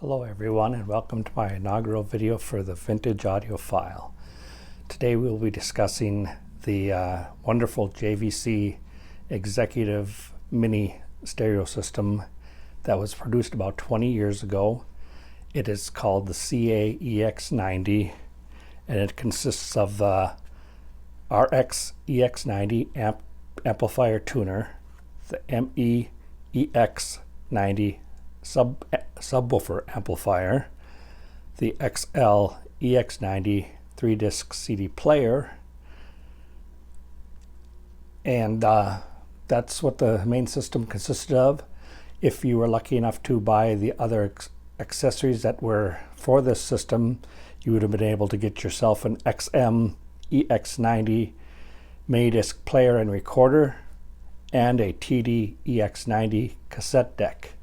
Hello everyone, and welcome to my inaugural video for the Vintage Audio File. Today we will be discussing the wonderful JVC Executive Mini Stereo System that was produced about 20 years ago. It is called the CA-EX90, and it consists of the RX-EX90 amplifier tuner, the ME-EX90 subwoofer amplifier, the XL EX90 3-disc CD player, and that's what the main system consisted of. If you were lucky enough to buy the other accessories that were for this system, you would have been able to get yourself an XM EX90 mini-disc player and recorder and a TD EX90 cassette deck.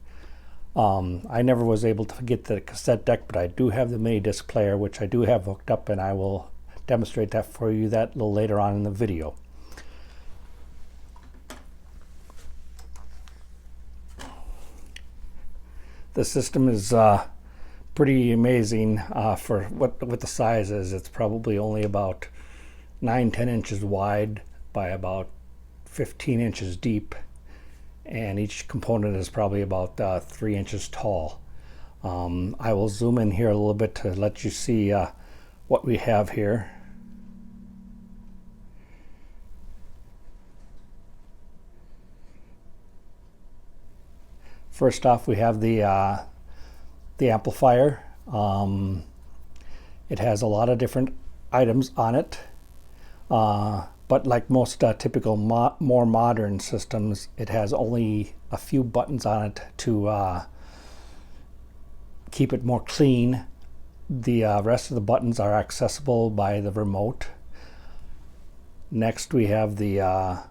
I never was able to get the cassette deck, but I do have the mini disc player, which I do have hooked up, and I will demonstrate that for you a little later on in the video. The system is pretty amazing for what the size is. It's probably only about 9-10 inches wide by about 15 inches deep. And each component is probably about 3 inches tall. I will zoom in here a little bit to let you see what we have here. First off, we have the amplifier. It has a lot of different items on it. But like most typical more modern systems, it has only a few buttons on it to keep it more clean. The rest of the buttons are accessible by the remote. Next we have the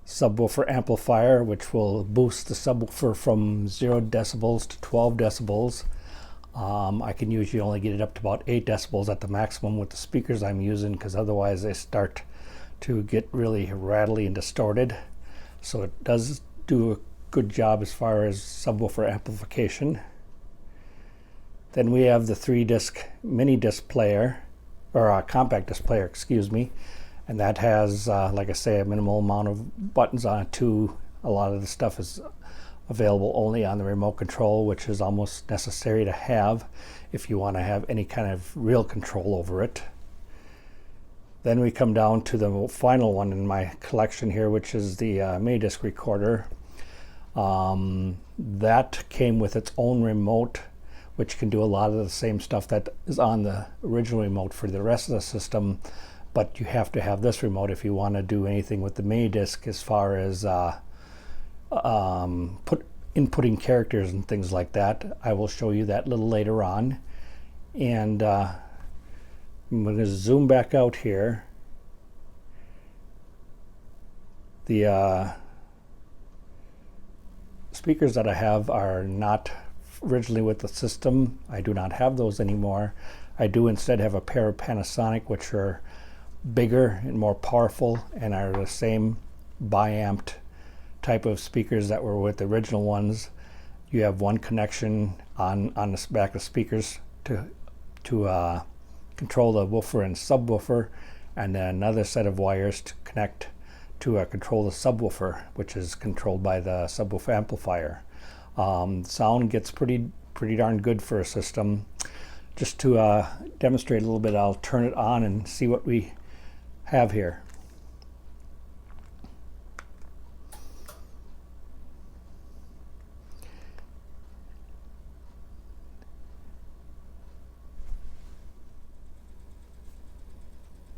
subwoofer amplifier, which will boost the subwoofer from 0 decibels to 12 decibels. I can usually only get it up to about 8 decibels at the maximum with the speakers I'm using, because otherwise they start to get really rattly and distorted. So it does do a good job as far as subwoofer amplification. Then we have the 3-disc mini disc player, or a compact disc player, excuse me, and that has, like I say, a minimal amount of buttons on it too. A lot of the stuff is available only on the remote control, which is almost necessary to have if you want to have any kind of real control over it. Then we come down to the final one in my collection here, which is the mini disc recorder. That came with its own remote, which can do a lot of the same stuff that is on the original remote for the rest of the system, but you have to have this remote if you want to do anything with the mini disc as far as inputting characters and things like that. I will show you that a little later on. And I'm going to zoom back out here. The speakers that I have are not originally with the system. I do not have those anymore. I do instead have a pair of Panasonic, which are bigger and more powerful and are the same biamped type of speakers that were with the original ones. You have one connection on the back of speakers to control the woofer and subwoofer, and then another set of wires to connect to control the subwoofer, which is controlled by the subwoofer amplifier. Sound gets pretty darn good for a system. Just to demonstrate a little bit, I'll turn it on and see what we have here.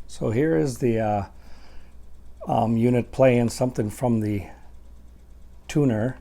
So here is the unit playing something from the tuner.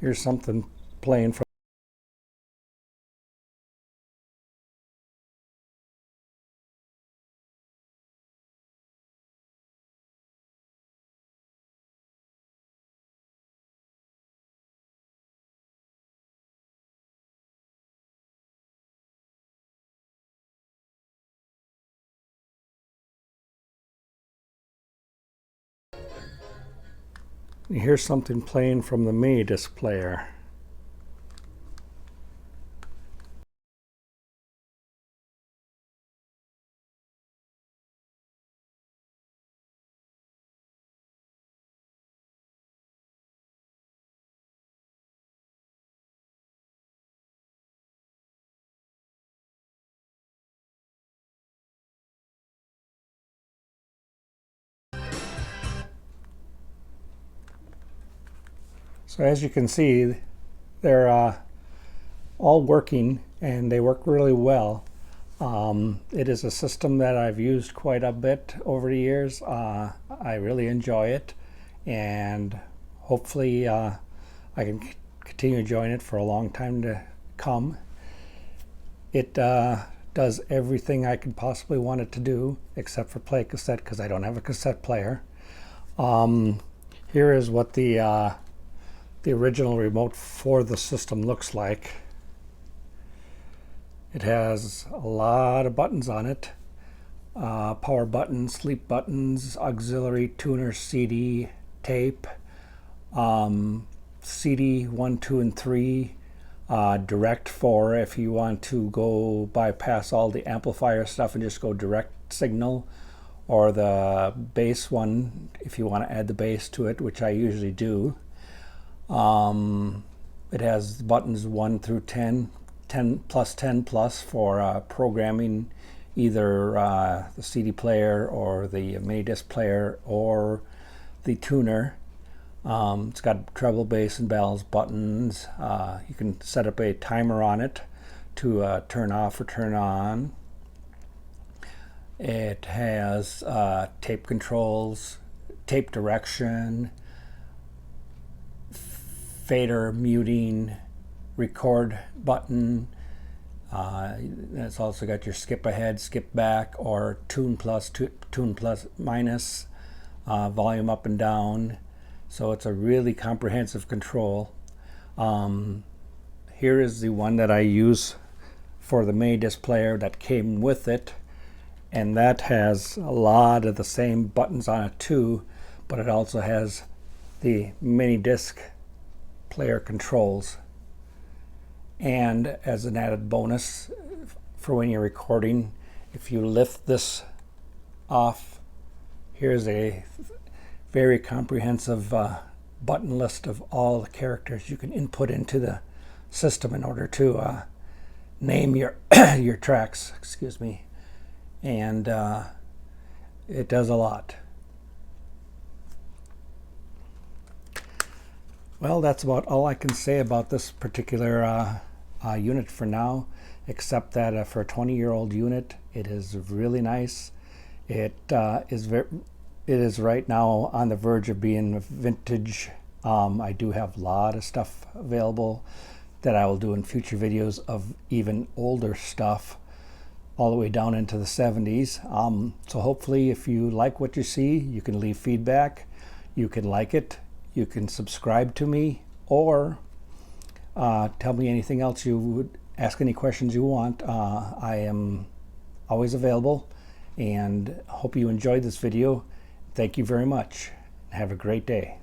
Here's something playing from Here's something playing from the mini disc player. So as you can see, they're all working and they work really well. It is a system that I've used quite a bit over the years. I really enjoy it, and hopefully I can continue enjoying it for a long time to come. It does everything I could possibly want it to do, except for play cassette, because I don't have a cassette player. Here is what the original remote for the system looks like. It has a lot of buttons on it. Power buttons, sleep buttons, auxiliary, tuner, CD, tape, CD 1, 2, and 3, direct for if you want to go bypass all the amplifier stuff and just go direct signal, or the bass one if you want to add the bass to it, which I usually do. It has buttons 1 through 10, 10 plus for programming either the CD player or the mini disc player or the tuner. It's got treble, bass, and bells buttons. You can set up a timer on it to turn off or turn on. It has tape controls, tape direction, fader, muting, record button. It's also got your skip ahead, skip back, or tune plus, tune plus minus, volume up and down. So it's a really comprehensive control. Here is the one that I use for the mini disc player that came with it, and that has a lot of the same buttons on it too, but it also has the mini disc player controls. And as an added bonus for when you're recording, if you lift this off, here's a very comprehensive button list of all the characters you can input into the system in order to name your your tracks, excuse me. And it does a lot. Well, that's about all I can say about this particular unit for now, except that for a 20-year-old unit, it is really nice. It is right now on the verge of being vintage. I do have a lot of stuff available that I will do in future videos of even older stuff, all the way down into the 70s. So hopefully if you like what you see, you can leave feedback, you can like it, you can subscribe to me, or tell me anything else you would, ask any questions you want. I am always available, and hope you enjoyed this video. Thank you very much. Have a great day.